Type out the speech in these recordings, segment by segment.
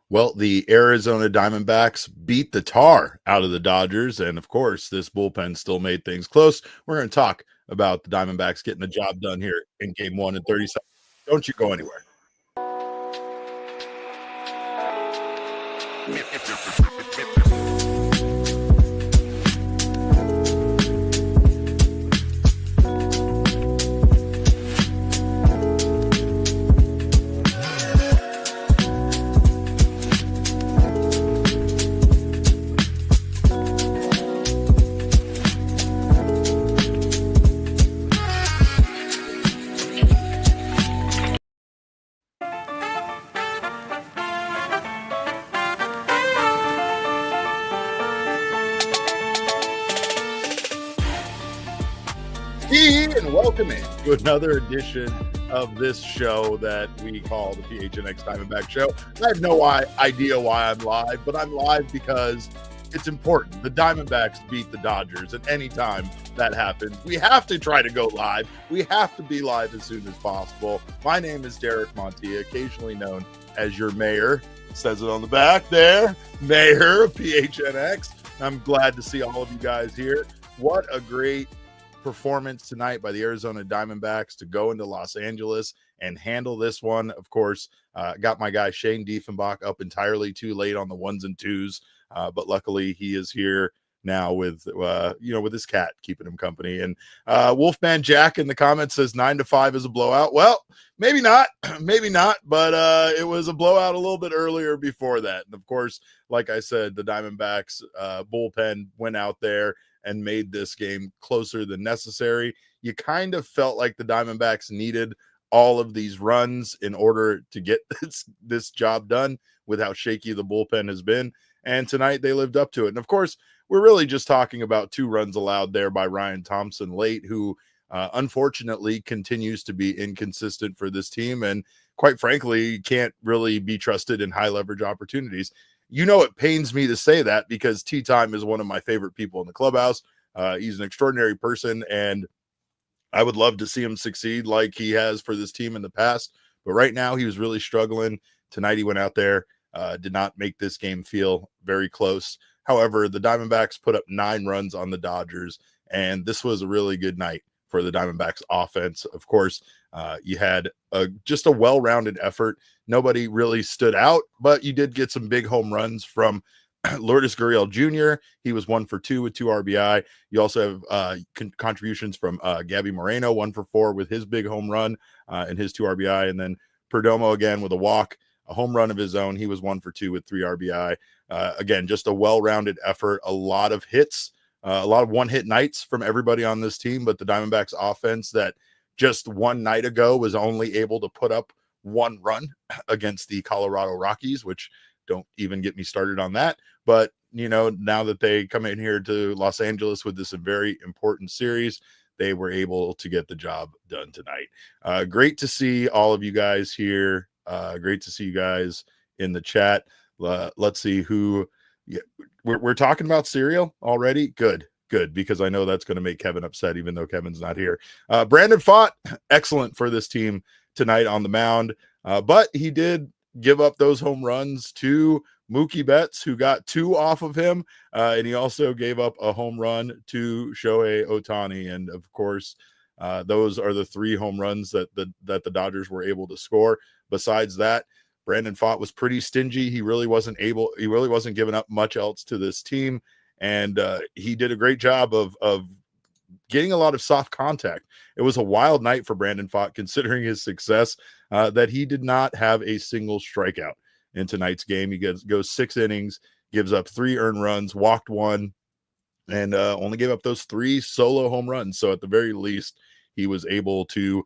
Well, the Arizona Diamondbacks beat the tar out of the Dodgers. And of course, this bullpen still made things close. We're going to talk about the Diamondbacks getting the job done here in game one in 30 seconds. Don't you go anywhere. And welcome in to another edition of this show that we call the PHNX Diamondback Show. I have no idea why I'm live, but I'm live because it's important. The Diamondbacks beat the Dodgers, and anytime that happens, we have to try to go live. We have to be live as soon as possible. My name is Derek Montilla, occasionally known as your mayor. It says it on the back there, mayor of PHNX. I'm glad to see all of you guys here. What a great performance tonight by the Arizona Diamondbacks to go into Los Angeles and handle this one. Of course, got my guy Shane Diefenbach up entirely too late on the ones and twos, but luckily he is here now with with his cat keeping him company. And Wolfman Jack in the comments says 9-5 is a blowout. Well, maybe not, but it was a blowout a little bit earlier before that. And of course, like I said, the Diamondbacks bullpen went out there and made this game closer than necessary. You kind of felt like the Diamondbacks needed all of these runs in order to get this job done with how shaky the bullpen has been. And tonight they lived up to it. And of course, we're really just talking about 2 runs allowed there by Ryan Thompson late, who unfortunately continues to be inconsistent for this team. And quite frankly, can't really be trusted in high leverage opportunities. You know, it pains me to say that because Tea Time is one of my favorite people in the clubhouse. He's an extraordinary person, and I would love to see him succeed like he has for this team in the past. But right now, he was really struggling. Tonight, he went out there, did not make this game feel very close. However, the Diamondbacks put up 9 runs on the Dodgers, and this was a really good night for the Diamondbacks offense. Of course, you had just a well-rounded effort. Nobody really stood out, but you did get some big home runs from Lourdes Gurriel Jr. He was 1 for 2 with 2 RBI. You also have contributions from Gabriel Moreno, 1 for 4 with his big home run and his 2 RBI. And then Perdomo again with a walk, a home run of his own. He was 1 for 2 with 3 RBI. Again, just a well-rounded effort, a lot of hits, a lot of one-hit nights from everybody on this team. But the Diamondbacks offense that just one night ago was only able to put up 1 run against the Colorado Rockies, which don't even get me started on that. But, you know, now that they come in here to Los Angeles with this very important series, they were able to get the job done tonight. Great to see all of you guys here. Great to see you guys in the chat. Let's see who we're talking about cereal already. Good, because I know that's going to make Kevin upset, even though Kevin's not here. Brandon Pfaadt, excellent for this team tonight on the mound, but he did give up those home runs to Mookie Betts, who got 2 off of him, and he also gave up a home run to Shohei Ohtani. And of course, those are the 3 home runs that the Dodgers were able to score. Besides that, Brandon Pfaadt was pretty stingy. He really wasn't giving up much else to this team, and he did a great job of getting a lot of soft contact. It was a wild night for Brandon Pfaadt, considering his success, that he did not have a single strikeout in tonight's game. He goes 6 innings, gives up 3 earned runs, walked 1, and only gave up those 3 solo home runs. So at the very least, he was able to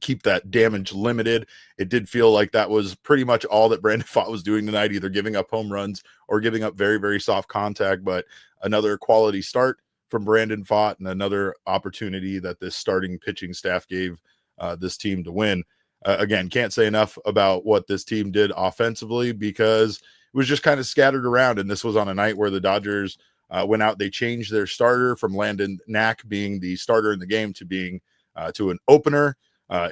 keep that damage limited. It did feel like that was pretty much all that Brandon Pfaadt was doing tonight, either giving up home runs or giving up very, very soft contact. But another quality start from Brandon Pfaadt and another opportunity that this starting pitching staff gave this team to win. Again, can't say enough about what this team did offensively because it was just kind of scattered around. And this was on a night where the Dodgers went out. They changed their starter from Landon Knack being the starter in the game to being to an opener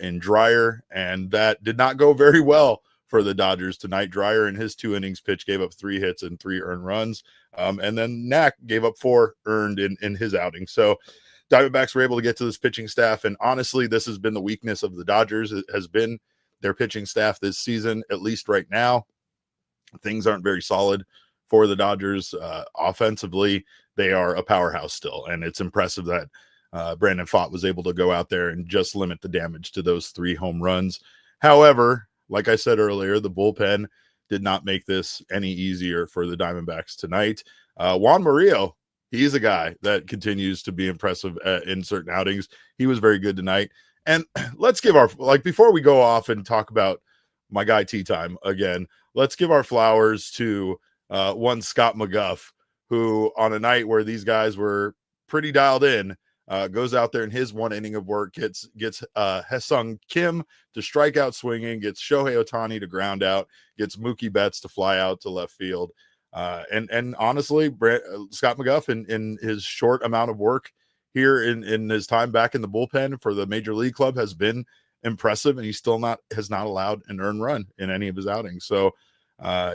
in Dreyer. And that did not go very well for the Dodgers tonight. Dreyer in his 2 innings pitch gave up 3 hits and 3 earned runs. And then Knack gave up 4 earned in his outing. So Diamondbacks were able to get to this pitching staff. And honestly, this has been the weakness of the Dodgers. It has been their pitching staff this season, at least right now. Things aren't very solid for the Dodgers. Offensively, they are a powerhouse still. And it's impressive that Brandon Pfaadt was able to go out there and just limit the damage to those 3 home runs. However, like I said earlier, the bullpen did not make this any easier for the Diamondbacks tonight. Juan Murillo, he's a guy that continues to be impressive in certain outings. He was very good tonight. And let's give our, before we go off and talk about my guy Tea Time again, let's give our flowers to one Scott McGuff, who on a night where these guys were pretty dialed in, goes out there in his 1 inning of work, gets Haesung Kim to strike out swinging, gets Shohei Ohtani to ground out, gets Mookie Betts to fly out to left field. And honestly, Scott McGuff in his short amount of work here in his time back in the bullpen for the Major League Club has been impressive, and he still has not allowed an earned run in any of his outings. So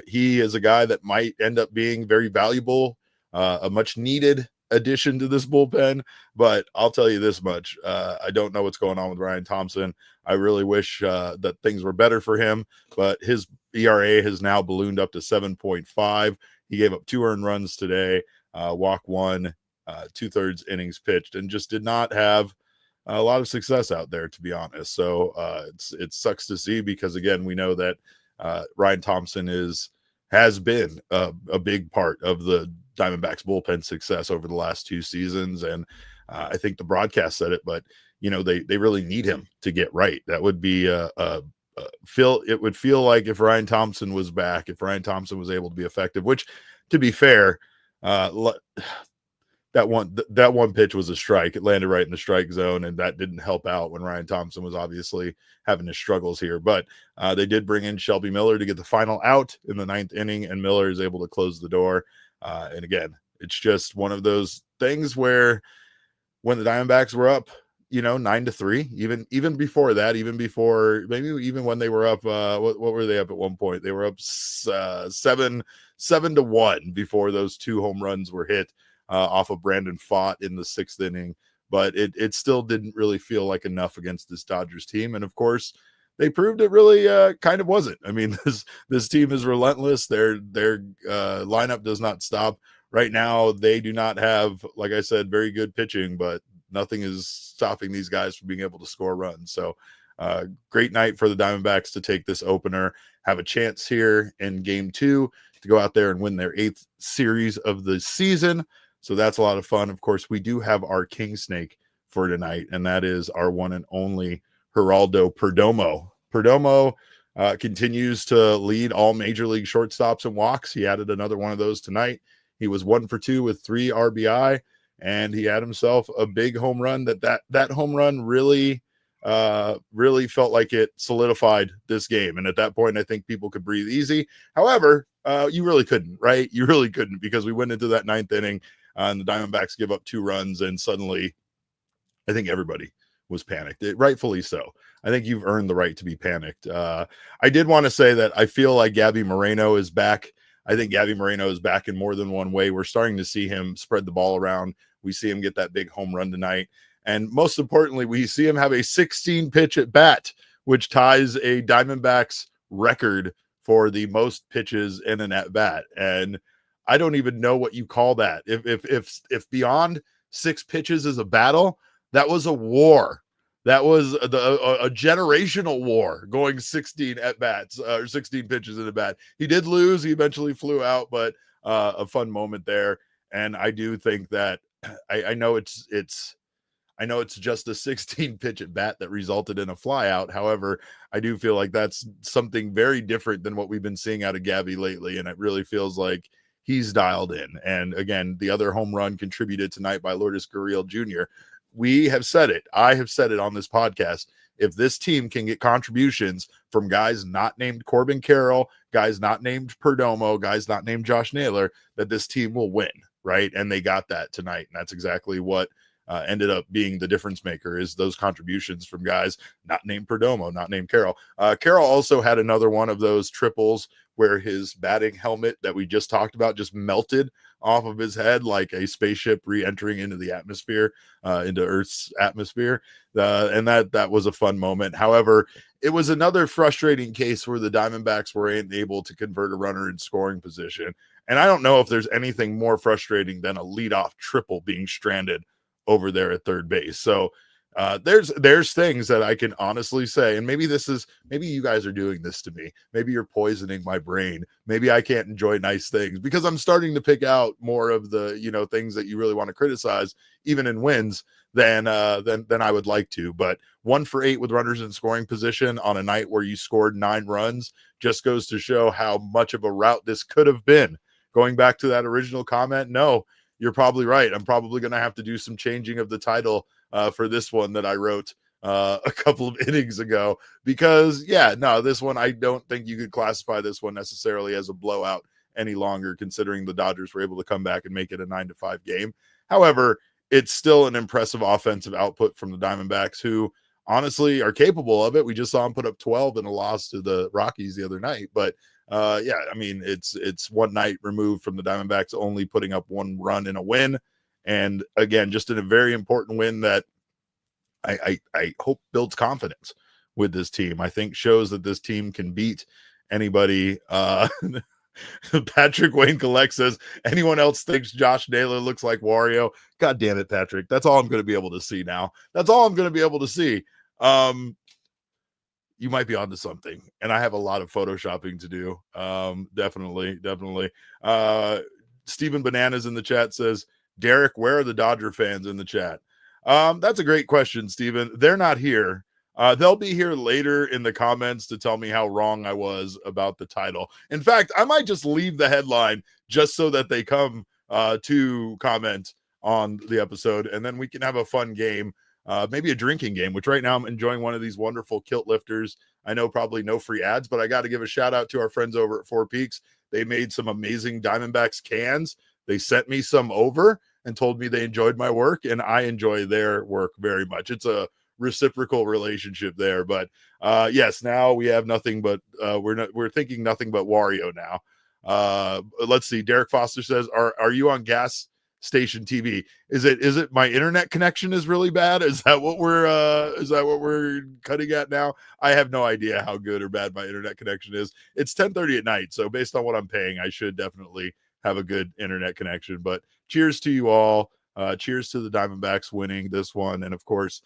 he is a guy that might end up being very valuable, a much needed addition to this bullpen. But I'll tell you this much, I don't know what's going on with Ryan Thompson. I really wish that things were better for him, but his ERA has now ballooned up to 7.5. He gave up 2 earned runs today, walk 1, 2/3 innings pitched, and just did not have a lot of success out there, to be honest. So it sucks to see, because again, we know that Ryan Thompson has been a big part of the Diamondbacks bullpen success over the last 2 seasons. And I think the broadcast said it, but they really need him to get right. That would be it would feel like if Ryan Thompson was back, if Ryan Thompson was able to be effective, which, to be fair, that one pitch was a strike. It landed right in the strike zone, and that didn't help out when Ryan Thompson was obviously having his struggles here. But they did bring in Shelby Miller to get the final out in the 9th inning, and Miller is able to close the door. And again, it's just one of those things where when the Diamondbacks were up, 9-3, even before that, even when they were up, what were they up at one point? They were up 7-1 before those 2 home runs were hit off of Brandon Pfaadt in the 6th inning. But it still didn't really feel like enough against this Dodgers team. And of course, they proved it really kind of wasn't. I mean, this team is relentless. Their lineup does not stop. Right now, they do not have, like I said, very good pitching, but nothing is stopping these guys from being able to score runs. So great night for the Diamondbacks to take this opener, have a chance here in Game 2 to go out there and win their 8th series of the season. So that's a lot of fun. Of course, we do have our king snake for tonight, and that is our one and only Geraldo Perdomo. Perdomo continues to lead all Major League shortstops in walks. He added another one of those tonight. He was 1 for 2 with 3 RBI, and he had himself a big home run. That home run really felt like it solidified this game. And at that point, I think people could breathe easy. However, you really couldn't, right? You really couldn't, because we went into that 9th inning and the Diamondbacks give up 2 runs, and suddenly I think everybody was panicked. Rightfully so. I think you've earned the right to be panicked. I did want to say that I feel like Gabriel Moreno is back. I think Gabriel Moreno is back in more than one way. We're starting to see him spread the ball around. We see him get that big home run tonight. And most importantly, we see him have a 16-pitch at bat, which ties a Diamondbacks record for the most pitches in an at bat. And I don't even know what you call that. If beyond 6 pitches is a battle, that was a war. That was a generational war, going 16 at bats or 16 pitches in a bat. He did lose. He eventually flew out, but a fun moment there. And I do think that I know it's just a 16 pitch at bat that resulted in a flyout. However, I do feel like that's something very different than what we've been seeing out of Gabby lately. And it really feels like he's dialed in. And again, the other home run contributed tonight by Lourdes Gurriel Jr. We have said it. I have said it on this podcast. If this team can get contributions from guys not named Corbin Carroll, guys not named Perdomo, guys not named Josh Naylor, that this team will win, right? And they got that tonight. And that's exactly what ended up being the difference maker, is those contributions from guys not named Perdomo, not named Carol. Carol also had another one of those triples where his batting helmet that we just talked about just melted off of his head like a spaceship re-entering into the atmosphere, into Earth's atmosphere. And that was a fun moment. However, it was another frustrating case where the Diamondbacks were able to convert a runner in scoring position. And I don't know if there's anything more frustrating than a leadoff triple being stranded over there at third base. So there's things that I can honestly say, and maybe you guys are doing this to me. Maybe you're poisoning my brain. Maybe I can't enjoy nice things because I'm starting to pick out more of the, things that you really want to criticize, even in wins, than I would like to. But 1 for 8 with runners in scoring position on a night where you scored 9 runs just goes to show how much of a rout this could have been. Going back to that original comment, no, you're probably right. I'm probably going to have to do some changing of the title for this one that I wrote a couple of innings ago, because this one, I don't think you could classify this one necessarily as a blowout any longer, considering the Dodgers were able to come back and make it a 9-5 game. However, it's still an impressive offensive output from the Diamondbacks, who honestly are capable of it. We just saw them put up 12 in a loss to the Rockies the other night, but it's one night removed from the Diamondbacks only putting up 1 run in a win. And again, just in a very important win that I hope builds confidence with this team. I think shows that this team can beat anybody. Patrick Wayne Collect says, anyone else thinks Josh Naylor looks like Wario? God damn it, Patrick. That's all I'm going to be able to see now. That's all I'm going to be able to see. You might be onto something, and I have a lot of photoshopping to do. Definitely. Stephen Bananas in the chat says, Derek, where are the Dodger fans in the chat? That's a great question, Stephen. They're not here. They'll be here later in the comments to tell me how wrong I was about the title. In fact, I might just leave the headline just so that they come to comment on the episode, and then we can have a fun game. Maybe a drinking game, which right now I'm enjoying one of these wonderful kilt lifters. I know probably no free ads, but I got to give a shout out to our friends over at Four Peaks. They made some amazing Diamondbacks cans. They sent me some over and told me they enjoyed my work, and I enjoy their work very much. It's a reciprocal relationship there. But yes, now we have nothing but we're thinking nothing but Wario now. Let's see. Derek Foster says, are you on gas station TV? Is it my internet connection is really bad? Is that what we're cutting at now? I have no idea how good or bad my internet connection is. It's 10:30 at night, so based on what I'm paying, I should definitely have a good internet connection. But cheers to you all. Cheers to the Diamondbacks winning this one, and of course,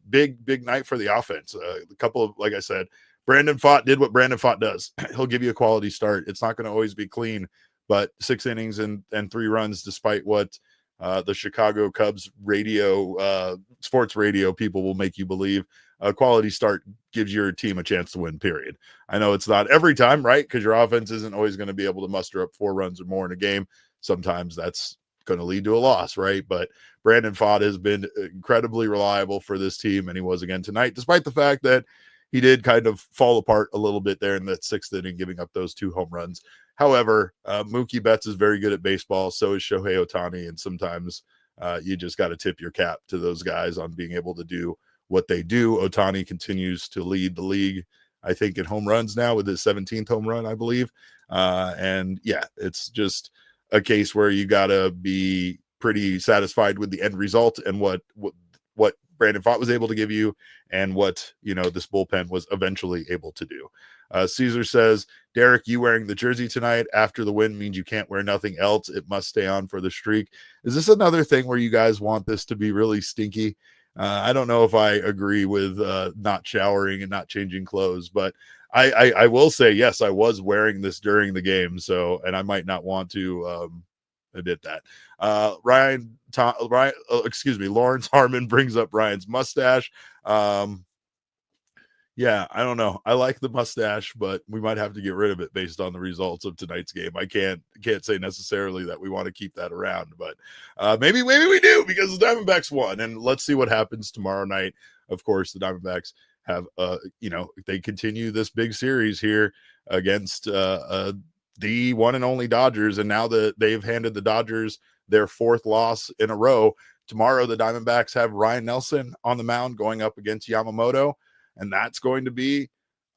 big night for the offense. A couple of, like I said, Brandon Pfaadt did what Brandon Pfaadt does. He'll give you a quality start. It's not going to always be clean, but 6 innings and 3 runs, despite what the Chicago Cubs radio, sports radio people will make you believe, a quality start gives your team a chance to win, period. I know it's not every time, right? Because your offense isn't always going to be able to muster up 4 runs or more in a game. Sometimes that's going to lead to a loss, right? But Brandon Pfaadt has been incredibly reliable for this team, and he was again tonight, despite the fact that he did kind of fall apart a little bit there in that 6th inning, giving up those 2 home runs. However, Mookie Betts is very good at baseball. So is Shohei Ohtani. And sometimes you just got to tip your cap to those guys on being able to do what they do. Ohtani continues to lead the league, I think, in home runs now with his 17th home run, I believe. And yeah, it's just a case where you got to be pretty satisfied with the end result and what Brandon Pfaadt was able to give you, and what, this bullpen was eventually able to do. Caesar says, Derek, you wearing the jersey tonight after the win means you can't wear nothing else. It must stay on for the streak. Is this another thing where you guys want this to be really stinky? I don't know if I agree with not showering and not changing clothes, but I will say, yes, I was wearing this during the game. So, and I might not want to admit that. Lawrence Harmon brings up Ryan's mustache. Yeah, I don't know. I like the mustache, but we might have to get rid of it based on the results of tonight's game. I can't say necessarily that we want to keep that around, but maybe we do, because the Diamondbacks won, and let's see what happens tomorrow night. Of course, the Diamondbacks have they continue this big series here against the one and only Dodgers, and now that they've handed the Dodgers their 4th loss in a row, Tomorrow, the Diamondbacks have Ryan Nelson on the mound going up against Yamamoto, and that's going to be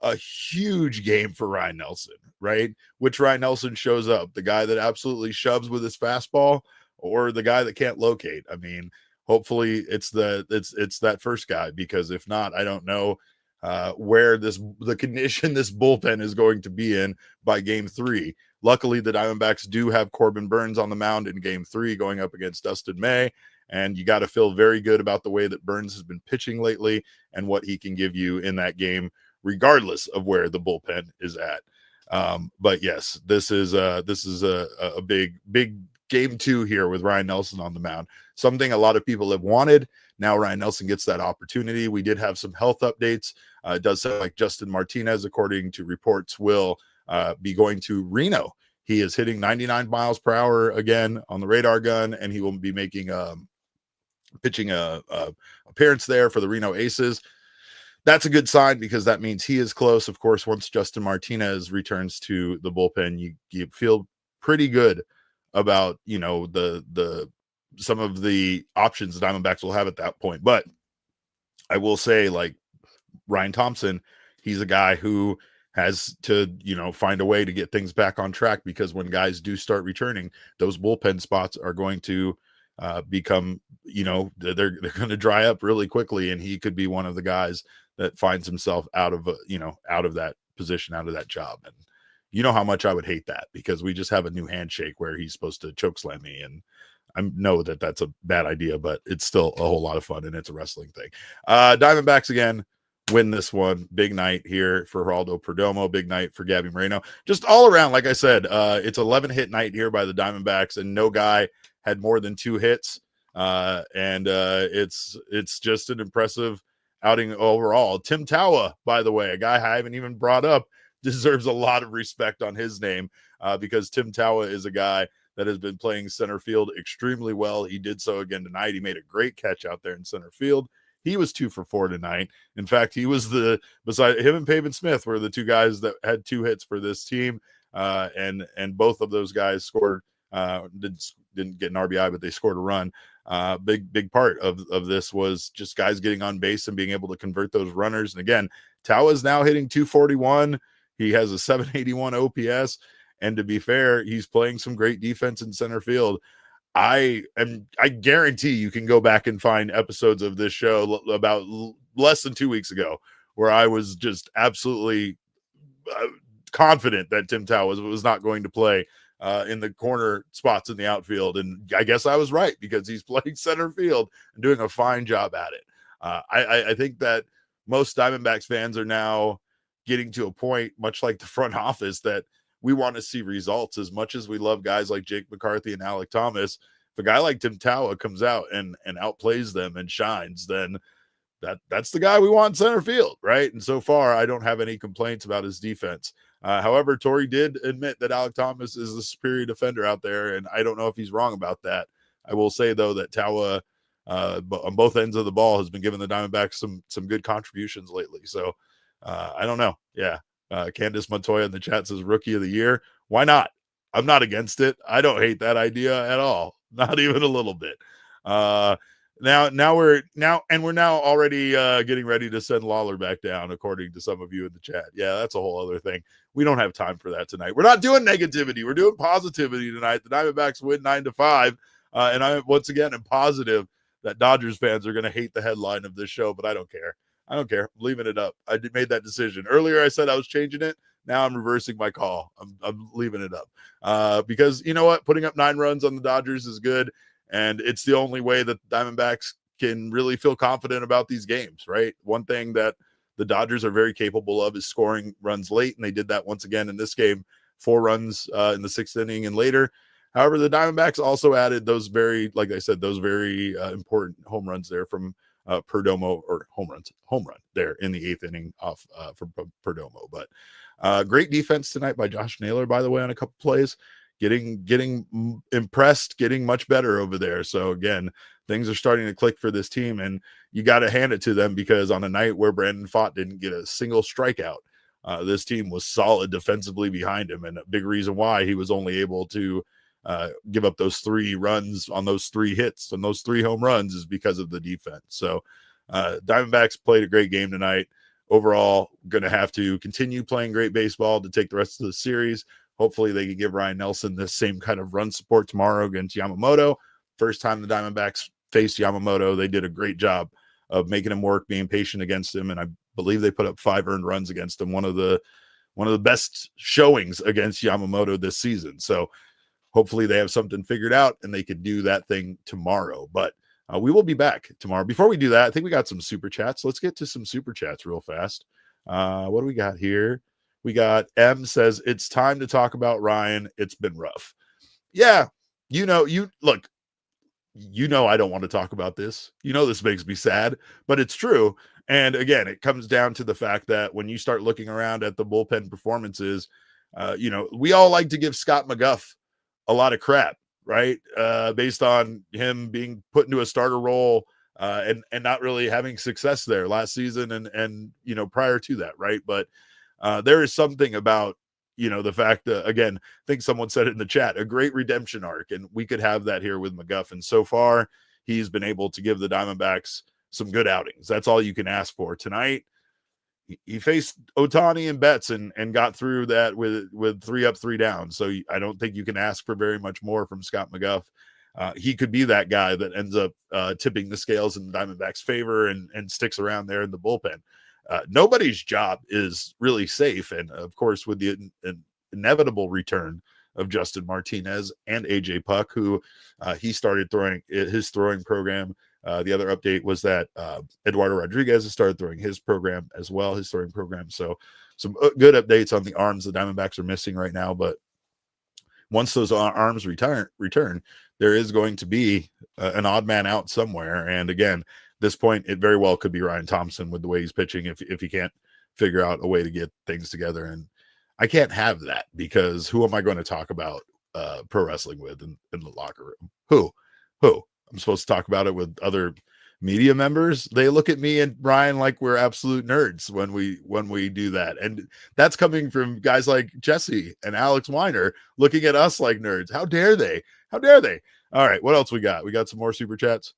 a huge game for Ryan Nelson, right? Which Ryan Nelson shows up, the guy that absolutely shoves with his fastball or the guy that can't locate? I mean, hopefully it's that first guy, because if not, I don't know where the condition this bullpen is going to be in by game 3. Luckily, the Diamondbacks do have Corbin Burnes on the mound in game 3 going up against Dustin May, and you got to feel very good about the way that Burnes has been pitching lately and what he can give you in that game, regardless of where the bullpen is at. But yes, this is a big game 2 here with Ryan Nelson on the mound. Something a lot of people have wanted. Now Ryan Nelson gets that opportunity. We did have some health updates. It does sound like Justin Martinez, according to reports, will be going to Reno. He is hitting 99 miles per hour again on the radar gun, and he will be making pitching appearance there for the Reno Aces. That's a good sign, because that means he is close. Of course, once Justin Martinez returns to the bullpen, you feel pretty good about, the some of the options the Diamondbacks will have at that point. But I will say, like Ryan Thompson, he's a guy who has to, find a way to get things back on track, because when guys do start returning, those bullpen spots are going to become, they're going to dry up really quickly, and he could be one of the guys that finds himself out of that position, out of that job. And you know how much I would hate that, because we just have a new handshake where he's supposed to chokeslam me, and I know that that's a bad idea, but it's still a whole lot of fun, and it's a wrestling thing. Diamondbacks again win this one. Big night here for Geraldo Perdomo. Big night for Gabriel Moreno. Just all around, like I said, it's 11 hit night here by the Diamondbacks, and no guy had more than 2 hits. It's just an impressive outing overall. Tim Tawa, by the way, a guy I haven't even brought up, deserves a lot of respect on his name, because Tim Tawa is a guy that has been playing center field extremely well. He did so again tonight. He made a great catch out there in center field. He was 2 for 4 tonight. In fact, he was beside him and Pavin Smith were the 2 guys that had 2 hits for this team. And both of those guys scored, didn't get an RBI, but they scored a run. Big part of this was just guys getting on base and being able to convert those runners. And again, Tawa is now hitting 241. He has a 781 OPS. And to be fair, he's playing some great defense in center field. I guarantee you can go back and find episodes of this show about less than 2 weeks ago where I was just absolutely confident that Tim Tawa was not going to play in the corner spots in the outfield. And I guess I was right, because he's playing center field and doing a fine job at it. I think that most Diamondbacks fans are now getting to a point, much like the front office, that we want to see results. As much as we love guys like Jake McCarthy and Alek Thomas, if a guy like Tim Tawa comes out and outplays them and shines, then that's the guy we want in center field, right? And so far, I don't have any complaints about his defense. However, Torey did admit that Alek Thomas is the superior defender out there, and I don't know if he's wrong about that. I will say, though, that Tawa on both ends of the ball has been giving the Diamondbacks some good contributions lately. So I don't know. Yeah. Candace Montoya in the chat says Rookie of the Year. Why not? I'm not against it. I don't hate that idea at all. Not even a little bit. Now we're already getting ready to send Lawler back down, according to some of you in the chat. Yeah, that's a whole other thing. We don't have time for that tonight. We're not doing negativity. We're doing positivity tonight. The Diamondbacks win 9-5. And I once again am positive that Dodgers fans are going to hate the headline of this show, but I don't care. I'm leaving it up. I made that decision. Earlier I said I was changing it. Now I'm reversing my call. I'm leaving it up because you know what? Putting up 9 runs on the Dodgers is good. And it's the only way that the Diamondbacks can really feel confident about these games, right? One thing that the Dodgers are very capable of is scoring runs late. And they did that once again in this game, 4 runs in the 6th inning and later. However, the Diamondbacks also added those very, like I said, those very important home runs there from Perdomo, or home run there in the 8th inning off from Perdomo. But great defense tonight by Josh Naylor, by the way, on a couple plays, getting impressed, getting much better over there. So again, things are starting to click for this team, and you got to hand it to them, because on a night where Brandon Pfaadt didn't get a single strikeout, this team was solid defensively behind him, and a big reason why he was only able to give up those 3 runs on those 3 hits and those 3 home runs is because of the defense. So Diamondbacks played a great game tonight. Overall, going to have to continue playing great baseball to take the rest of the series. Hopefully they can give Ryan Nelson the same kind of run support tomorrow against Yamamoto. First time the Diamondbacks faced Yamamoto, they did a great job of making him work, being patient against him, and I believe they put up 5 earned runs against him. One of the best showings against Yamamoto this season. So hopefully they have something figured out and they can do that thing tomorrow. But we will be back tomorrow. Before we do that, I think we got some super chats. Let's get to some super chats real fast. What do we got here? We got M says, it's time to talk about Ryan. It's been rough. Yeah. I don't want to talk about this. This makes me sad, but it's true. And again, it comes down to the fact that when you start looking around at the bullpen performances, we all like to give Scott McGough a lot of crap, right? Based on him being put into a starter role and not really having success there last season and prior to that, right? But there is something about, the fact that, again, I think someone said it in the chat, a great redemption arc, and we could have that here with McGough. And so far, he's been able to give the Diamondbacks some good outings. That's all you can ask for. Tonight, he faced Ohtani and Betts and got through that with 3 up, 3 down. So I don't think you can ask for very much more from Scott McGough. He could be that guy that ends up tipping the scales in the Diamondbacks' favor and sticks around there in the bullpen. Nobody's job is really safe. And of course, with the inevitable return of Justin Martinez and AJ Puck, who he started throwing his throwing program. The other update was that Eduardo Rodriguez has started throwing his program as well, his throwing program. So some good updates on the arms the Diamondbacks are missing right now. But once those arms return, there is going to be an odd man out somewhere. And again, this point, it very well could be Ryan Thompson with the way he's pitching if he can't figure out a way to get things together. And I can't have that, because who am I going to talk about pro wrestling with in the locker room? Who? I'm supposed to talk about it with other media members. They look at me and Ryan like we're absolute nerds when we do that. And that's coming from guys like Jesse and Alex Weiner looking at us like nerds. How dare they? All right, what else we got? We got some more super chats.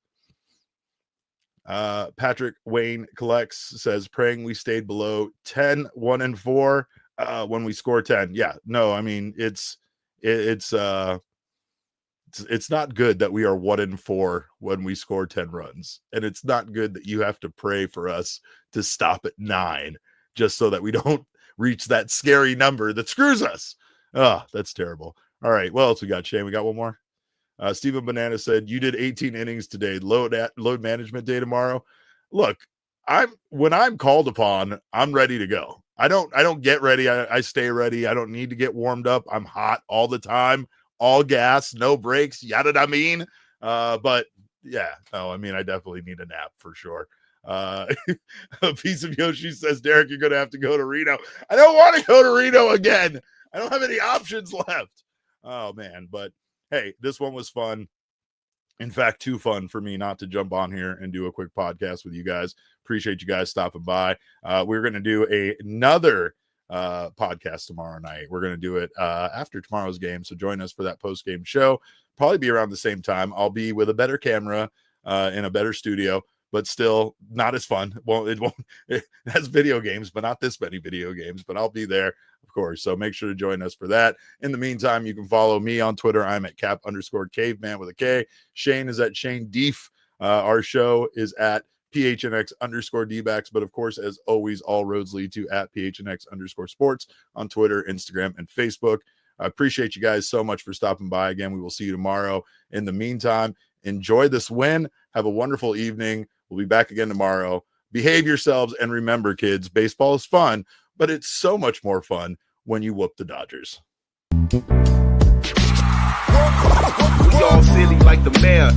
Patrick Wayne Collects says, praying we stayed below 10, 1-4 when we score 10. Yeah, no, I mean, it's not good that we are 1-4 when we score 10 runs. And it's not good that you have to pray for us to stop at 9 just so that we don't reach that scary number that screws us. Oh, that's terrible. All right, what else we got, Shane? We got one more. Stephen Banana said, you did 18 innings today. Load management day tomorrow. Look, when I'm called upon, I'm ready to go. I don't get ready. I stay ready. I don't need to get warmed up. I'm hot all the time, all gas, no breaks. Yada I mean. But yeah, no, I mean, I definitely need a nap for sure. A piece of Yoshi says, Derek, you're going to have to go to Reno. I don't want to go to Reno again. I don't have any options left. Oh man. But hey, this one was fun. In fact, too fun for me not to jump on here and do a quick podcast with you guys. Appreciate you guys stopping by. We're going to do another podcast tomorrow night. We're going to do it after tomorrow's game. So join us for that post-game show. Probably be around the same time. I'll be with a better camera in a better studio, but still not as fun. It has video games, but not this many video games, but I'll be there, of course. So make sure to join us for that. In the meantime, you can follow me on Twitter. I'm at cap_caveman with a K. Shane is at Shane Deef. Our show is at PHNX_DBacks. But of course, as always, all roads lead to at PHNX_sports on Twitter, Instagram, and Facebook. I appreciate you guys so much for stopping by. Again, we will see you tomorrow. In the meantime, enjoy this win. Have a wonderful evening. We'll be back again tomorrow. Behave yourselves. And remember, kids, baseball is fun, but it's so much more fun when you whoop the Dodgers. We all silly like the mayor.